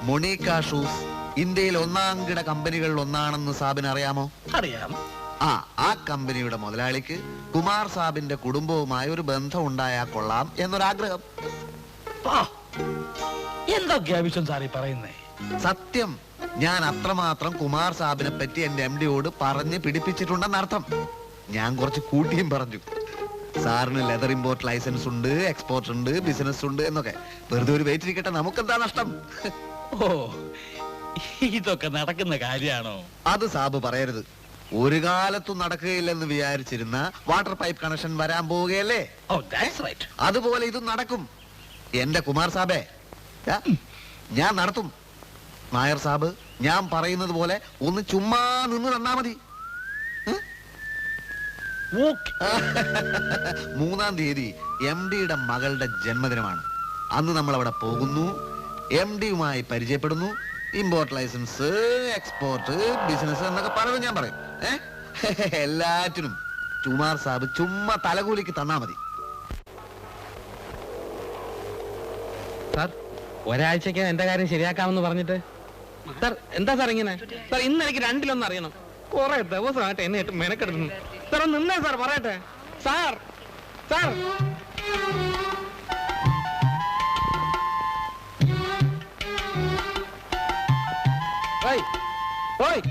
മൊണീക്ക shoes ഇന്ത്യയിൽ ഒന്നാംകിട കമ്പനികളിൽ ഒന്നാണെന്ന് സാബിന് അറിയാമോ? അറിയാം. ആ കമ്പനിയുടെ മുതലാളിക്ക് കുമാർ സാബിന്റെ കുടുംബവുമായി ഒരു ബന്ധം ഉണ്ടായാൽ കൊള്ളാം എന്നൊരാഗ്രഹം. എന്തൊക്കെയാ വിശ്വം സാറി പറയുന്നേ? സത്യം. ഞാൻ അത്രമാത്രം കുമാർ സാബിനെ പറ്റി എന്റെ MD-യോട് പറഞ്ഞ് പിടിപ്പിച്ചിട്ടുണ്ടെന്നർത്ഥം. ഞാൻ കുറച്ച് കൂട്ടിയും പറഞ്ഞു. സാറിന് ലെതർ ഇമ്പോർട്ട് ലൈസൻസ് ഉണ്ട്, എക്സ്പോർട്ട് ഉണ്ട്, ബിസിനസ് ഉണ്ട് എന്നൊക്കെ. വെറുതെ ഒരു വെയിറ്റ് ഇരിക്കട്ടെ, നമുക്കെന്താ നഷ്ടം? ഓ, ഇതൊക്കെ നടക്കുന്ന കാര്യാണോ? അത് സാബ് പറയരുത്. ഒരു കാലത്തും നടക്കുകയില്ലെന്ന് വിചാരിച്ചിരുന്ന വാട്ടർ പൈപ്പ് കണക്ഷൻ വരാൻ പോവുകയല്ലേ? അതുപോലെ ഇതും നടക്കും. എന്റെ കുമാർ സാബേ, ഞാൻ നടത്തും. നായർ സാബ്, ഞാൻ പറയുന്നത് പോലെ ഒന്ന് ചുമ്മാ നിന്ന് തന്നാ മതി. 3-ാം തീയതി MD-യുടെ മകളുടെ ജന്മദിനമാണ്. അന്ന് നമ്മൾ അവിടെ പോകുന്നു, MD-യുമായി പരിചയപ്പെടുന്നു. ഇമ്പോർട്ട് ലൈസൻസ്, എക്സ്പോർട്ട്, ബിസിനസ് എന്നൊക്കെ പലതും ഞാൻ പറയും. എല്ലാറ്റിനും കുമാർ സാബ് ചുമ്മാ തലകൂലിക്ക് തന്നാ മതി. സാർ, ഒരാഴ്ചക്ക് എന്റെ കാര്യം ശരിയാക്കാമെന്ന് പറഞ്ഞിട്ട് സാർ എന്താ സാർ ഇങ്ങനെ? സാർ ഇന്ന് എനിക്ക് 2-ലൊന്ന് അറിയണം. കുറെ ദിവസമായിട്ട് എന്നെ ഇട്ട് മെനക്കെടുക്കുന്നു. സാർ ഒന്ന് നിന്നേ സാർ, പറയട്ടെ സാർ. സാർ ഓയ് ഓയ്